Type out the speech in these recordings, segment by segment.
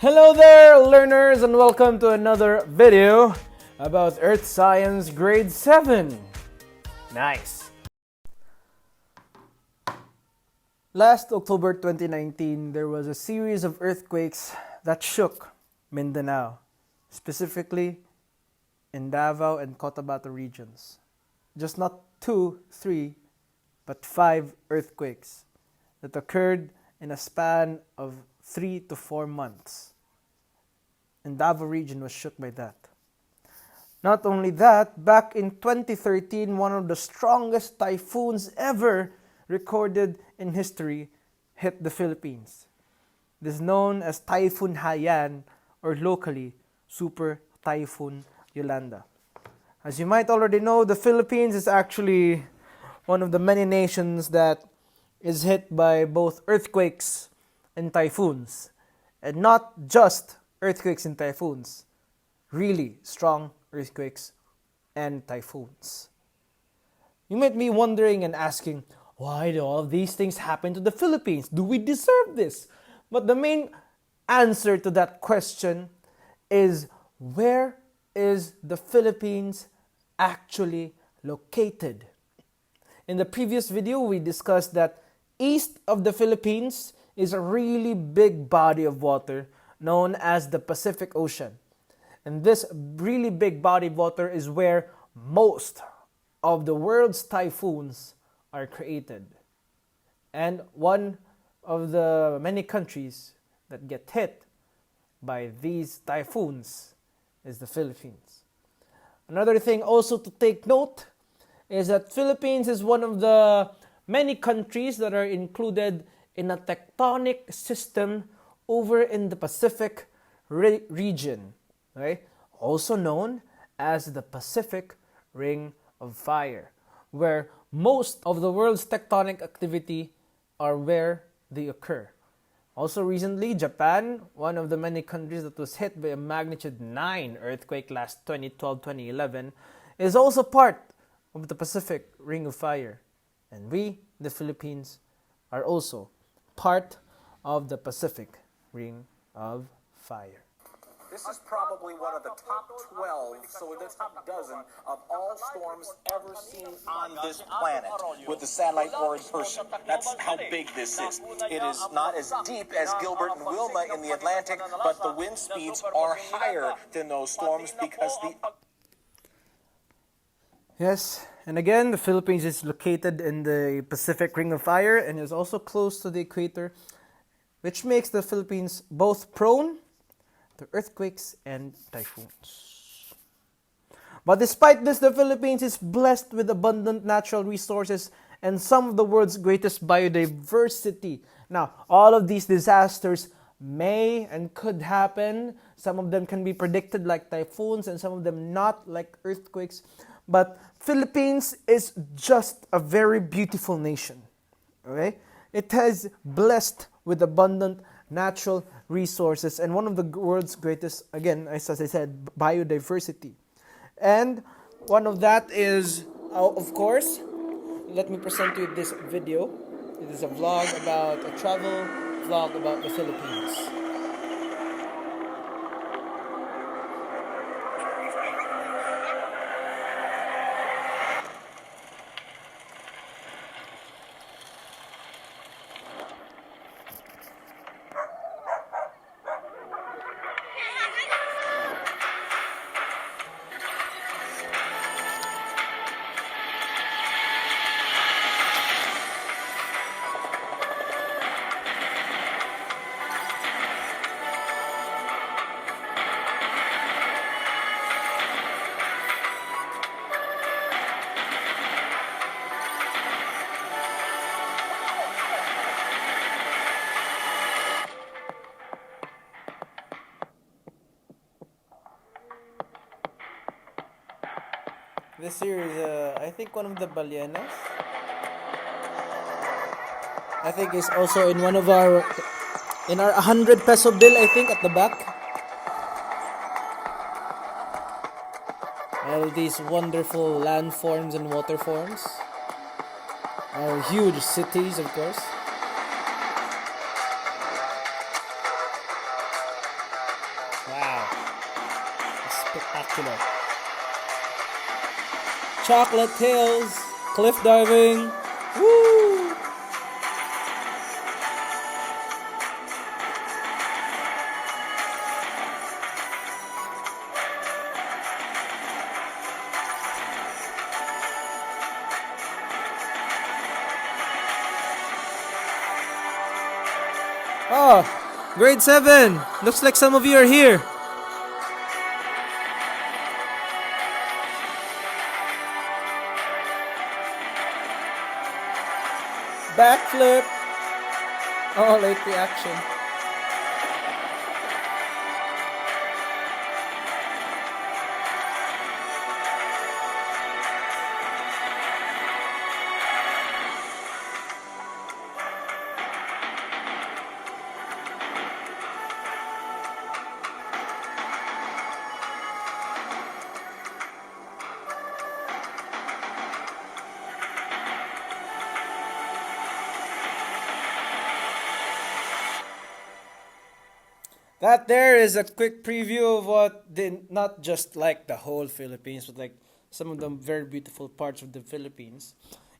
Hello there, learners, and welcome to another video about Earth Science Grade 7. Nice! Last October 2019, there was a series of earthquakes that shook Mindanao, specifically in Davao and Cotabato regions. Just not 2, 3, but 5 earthquakes that occurred in a span of 3 to 4 months. And Davao region was shook by that. Not only that, back in 2013, one of the strongest typhoons ever recorded in history hit the Philippines. It is known as Typhoon Haiyan, or locally, Super Typhoon Yolanda. As you might already know, the Philippines is actually one of the many nations that is hit by both earthquakes and typhoons. And not just earthquakes and typhoons, really strong earthquakes and typhoons. You might be wondering and asking, why do all of these things happen to the Philippines? Do we deserve this? But the main answer to that question is, where is the Philippines actually located? In the previous video, we discussed that east of the Philippines is a really big body of water known as the Pacific Ocean. And this really big body of water is where most of the world's typhoons are created. And one of the many countries that get hit by these typhoons is the Philippines. Another thing also to take note is that Philippines is one of the many countries that are included in a tectonic system over in the Pacific region, right? Also known as the Pacific Ring of Fire, where most of the world's tectonic activity are where they occur. Also recently, Japan, one of the many countries that was hit by a magnitude 9 earthquake last 2012-2011, is also part of the Pacific Ring of Fire. And we, the Philippines, are also part of the Pacific Ring of Fire. This is probably one of the top 12, so the top dozen of all storms ever seen on this planet with the satellite or in person. That's how big this is. It is not as deep as Gilbert and Wilma in the Atlantic, but the wind speeds are higher than those storms because the... Yes, and again, the Philippines is located in the Pacific Ring of Fire and is also close to the equator, which makes the Philippines both prone to earthquakes and typhoons. But despite this, the Philippines is blessed with abundant natural resources and some of the world's greatest biodiversity. Now, all of these disasters may and could happen. Some of them can be predicted like typhoons and some of them not, like earthquakes. But Philippines is just a very beautiful nation. Okay? It is blessed with abundant natural resources and one of the world's greatest, again, as I said, biodiversity. And one of that is, of course, let me present you this video. It is a vlog about a travel vlog about the Philippines. This here is, I think, one of the ballenas. I think it's also in one of our, in our 100 peso bill, I think, at the back. All these wonderful landforms and waterforms. Our huge cities, of course. Wow. Spectacular. Chocolate Hills, cliff diving. Woo! Oh, grade 7. Looks like some of you are here. Backflip. Oh, late reaction. That there is a quick preview of what not just like the whole Philippines, but like some of the very beautiful parts of the Philippines.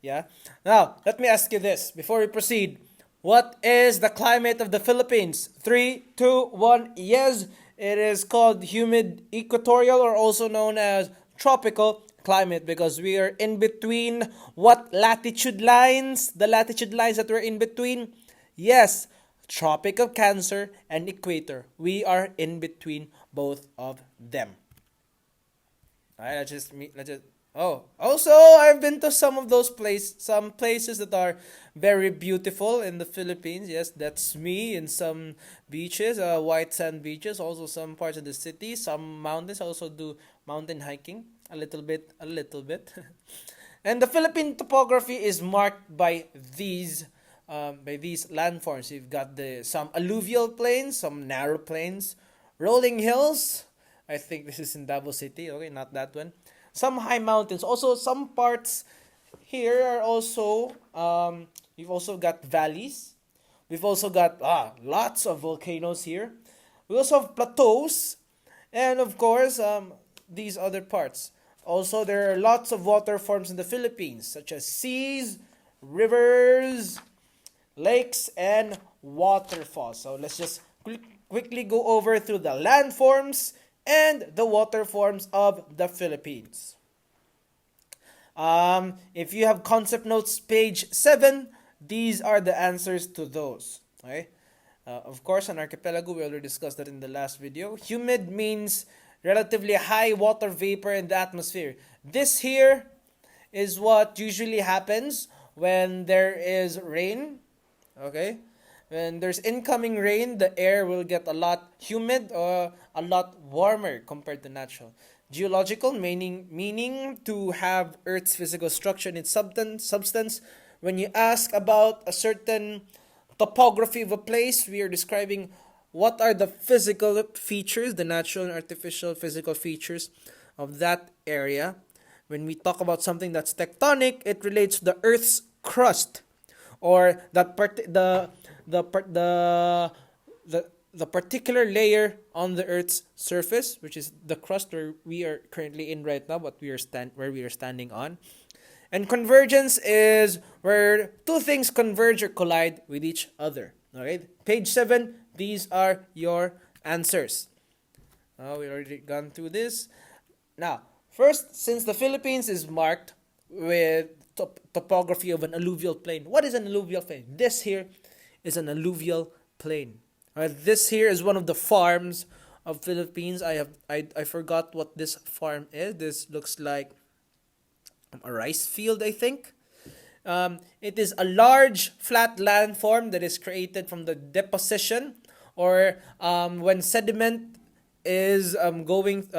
Yeah. Now, let me ask you this before we proceed. What is the climate of the Philippines? 3, 2, 1. Yes, it is called humid equatorial, or also known as tropical climate, because we are in between what latitude lines? The latitude lines that we're in between? Yes, Tropic of Cancer and Equator. We are in between both of them. Alright, let's just oh, also I've been to some places that are very beautiful in the Philippines. Yes, that's me in some beaches, white sand beaches, also some parts of the city, some mountains. I also do mountain hiking a little bit, a little bit. And the Philippine topography is marked by these landforms. You've got some alluvial plains, some narrow plains, rolling hills. I think this is in Davao City. Okay, not that one. Some high mountains. Also, some parts here are also. We've also got valleys. We've also got lots of volcanoes here. We also have plateaus, and of course, these other parts. Also, there are lots of water forms in the Philippines, such as seas, rivers, lakes, and waterfalls. So let's just quickly go over through the landforms and the water forms of the Philippines. If you have concept notes, page 7, these are the answers to those. Okay? Of course, an archipelago, we already discussed that in the last video. Humid means relatively high water vapor in the atmosphere. This here is what usually happens when there is rain. Okay? When there's incoming rain, the air will get a lot humid or a lot warmer compared to natural. Geological, meaning to have Earth's physical structure and its substance. When you ask about a certain topography of a place, we are describing what are the physical features, the natural and artificial physical features of that area. When we talk about something that's tectonic, it relates to the Earth's crust, or the particular layer on the Earth's surface, which is the crust where we are currently in right now, where we are standing on. And convergence is where two things converge or collide with each other. Alright? Page 7, these are your answers. We already gone through this. Now, first, since the Philippines is marked with topography of an alluvial plain. What is an alluvial plain? This here is an alluvial plain. This here is one of the farms of Philippines. I forgot what this farm is. This looks like a rice field, I think. It is a large flat landform that is created from the deposition, or when sediment is going.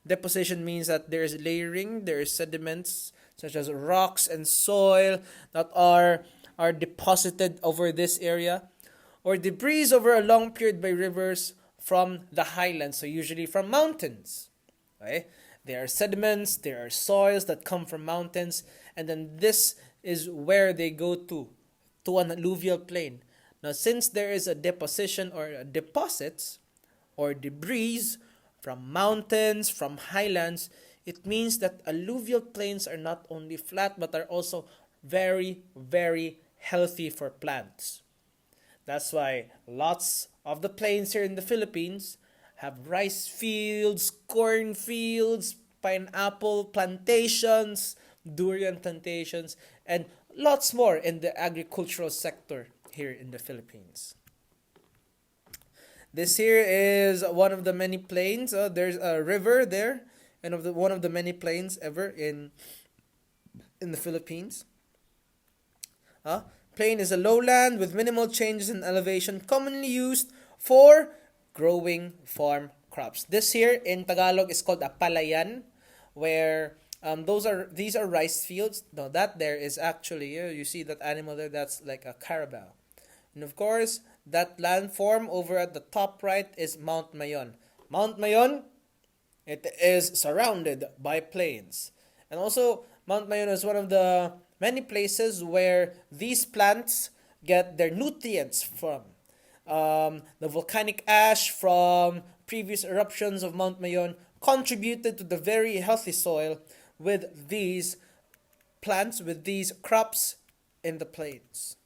Deposition means that there is layering, there is sediments such as rocks and soil that are deposited over this area, or debris over a long period by rivers from the highlands, so usually from mountains. Okay? There are sediments, there are soils that come from mountains, and then this is where they go to an alluvial plain. Now, since there is a deposition or deposits, or debris from mountains, from highlands, it means that alluvial plains are not only flat but are also very, very healthy for plants. That's why lots of the plains here in the Philippines have rice fields, corn fields, pineapple plantations, durian plantations, and lots more in the agricultural sector here in the Philippines. This here is one of the many plains. There's a river there, and one of the many plains ever in the Philippines. Plain is a lowland with minimal changes in elevation, commonly used for growing farm crops. This here in Tagalog is called a palayan, where these are rice fields. No, that there is actually you see that animal there. That's like a carabao, and of course that landform over at the top right is Mount Mayon. Mount Mayon, it is surrounded by plains, and also Mount Mayon is one of the many places where these plants get their nutrients from. The volcanic ash from previous eruptions of Mount Mayon contributed to the very healthy soil with these plants, with these crops in the plains.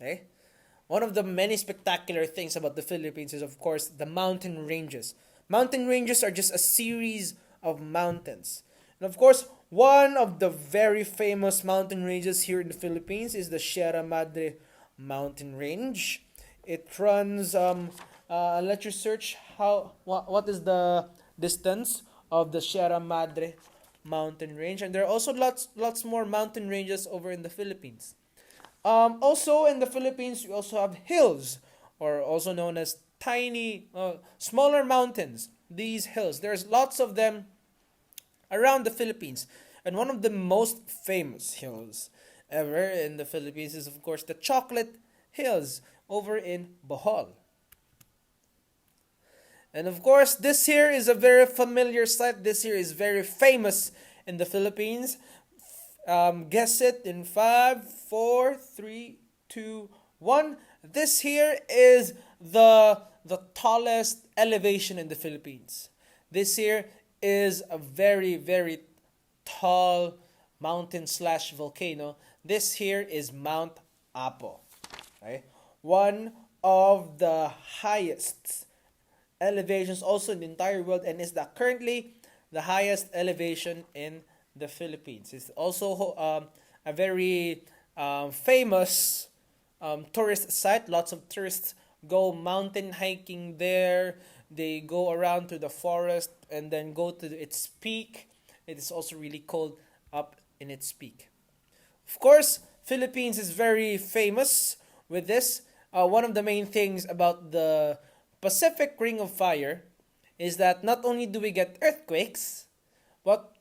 Okay? One of the many spectacular things about the Philippines is, of course, the mountain ranges. Mountain ranges are just a series of mountains. And of course, one of the very famous mountain ranges here in the Philippines is the Sierra Madre mountain range. It runs, let you search what is the distance of the Sierra Madre mountain range. And there are also lots more mountain ranges over in the Philippines. Also in the Philippines, we also have hills, or also known as tiny, smaller mountains. These hills, there's lots of them around the Philippines. And one of the most famous hills ever in the Philippines is, of course, the Chocolate Hills over in Bohol. And of course, this here is a very familiar sight. This here is very famous in the Philippines. Guess it in 5, 4, 3, 2, 1. This here is the tallest elevation in the Philippines. This here is a very, very tall mountain slash volcano. This here is Mount Apo. Okay? One of the highest elevations also in the entire world, and is currently the highest elevation in the Philippines. It's also a very famous tourist site. Lots of tourists go mountain hiking there. They go around to the forest and then go to its peak. It is also really cold up in its peak. Of course, Philippines is very famous with this. One of the main things about the Pacific Ring of Fire is that not only do we get earthquakes, but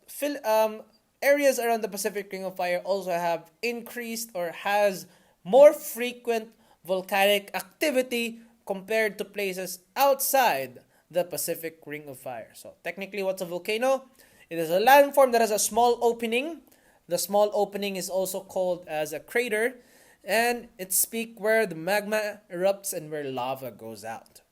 areas around the Pacific Ring of Fire also have increased or has more frequent volcanic activity compared to places outside the Pacific Ring of Fire. So technically, what's a volcano? It is a landform that has a small opening. The small opening is also called as a crater, and it's peak where the magma erupts and where lava goes out.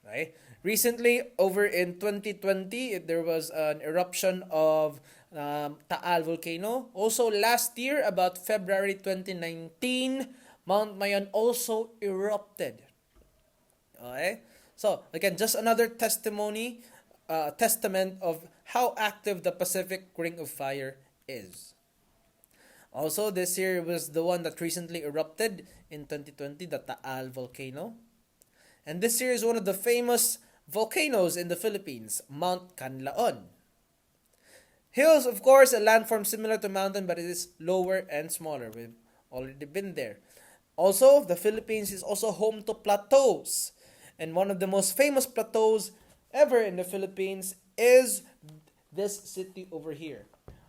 Right? Recently, over in 2020, there was an eruption of Taal volcano. Also last year, about February 2019, Mount Mayon also erupted. Okay? So, again, just another testament of how active the Pacific Ring of Fire is. Also, this year was the one that recently erupted in 2020, the Taal volcano. And this year is one of the famous volcanoes in the Philippines, Mount Canlaon. Hills, of course, a landform similar to mountain, but it is lower and smaller. We've already been there. Also, the Philippines is also home to plateaus. And one of the most famous plateaus ever in the Philippines is this city over here,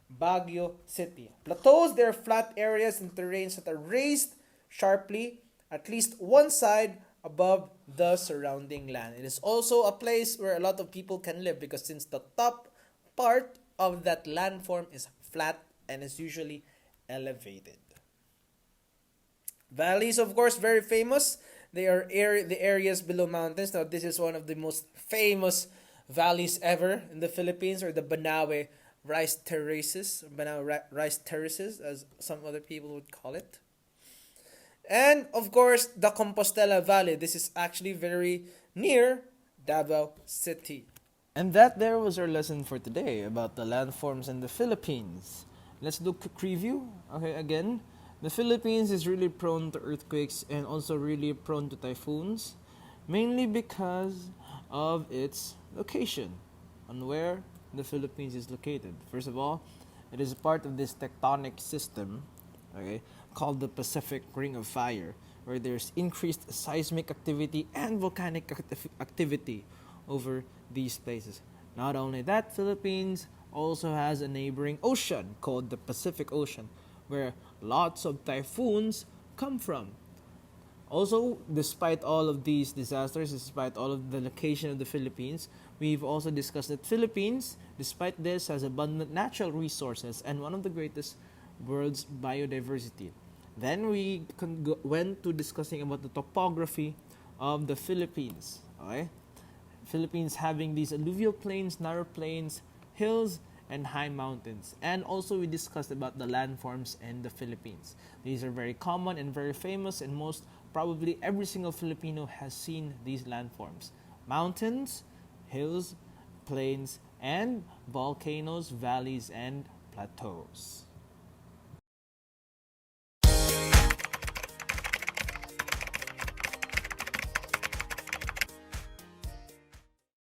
Baguio City. Plateaus, they're flat areas and terrains that are raised sharply, at least one side above the surrounding land. It is also a place where a lot of people can live because since the top part of that landform is flat and is usually elevated. Valleys, of course, very famous. They are the areas below mountains. Now, this is one of the most famous valleys ever in the Philippines, or the Banawe rice terraces, as some other people would call it. And of course, the Compostela Valley. This is actually very near Davao City. And that there was our lesson for today about the landforms in the Philippines. Let's do a quick review. Okay, again, the Philippines is really prone to earthquakes and also really prone to typhoons, mainly because of its location, on where the Philippines is located. First of all, it is part of this tectonic system, okay, called the Pacific Ring of Fire, where there's increased seismic activity and volcanic activity over these places. Not only that, Philippines also has a neighboring ocean called the Pacific Ocean, where lots of typhoons come from. Also, despite all of these disasters, despite all of the location of the Philippines, we've also discussed that Philippines, despite this, has abundant natural resources and one of the greatest world's biodiversity. Then we went to discussing about the topography of the Philippines. Okay? Philippines having these alluvial plains, narrow plains, hills, and high mountains. And also we discussed about the landforms in the Philippines. These are very common and very famous, and most probably every single Filipino has seen these landforms. Mountains, hills, plains, and volcanoes, valleys, and plateaus.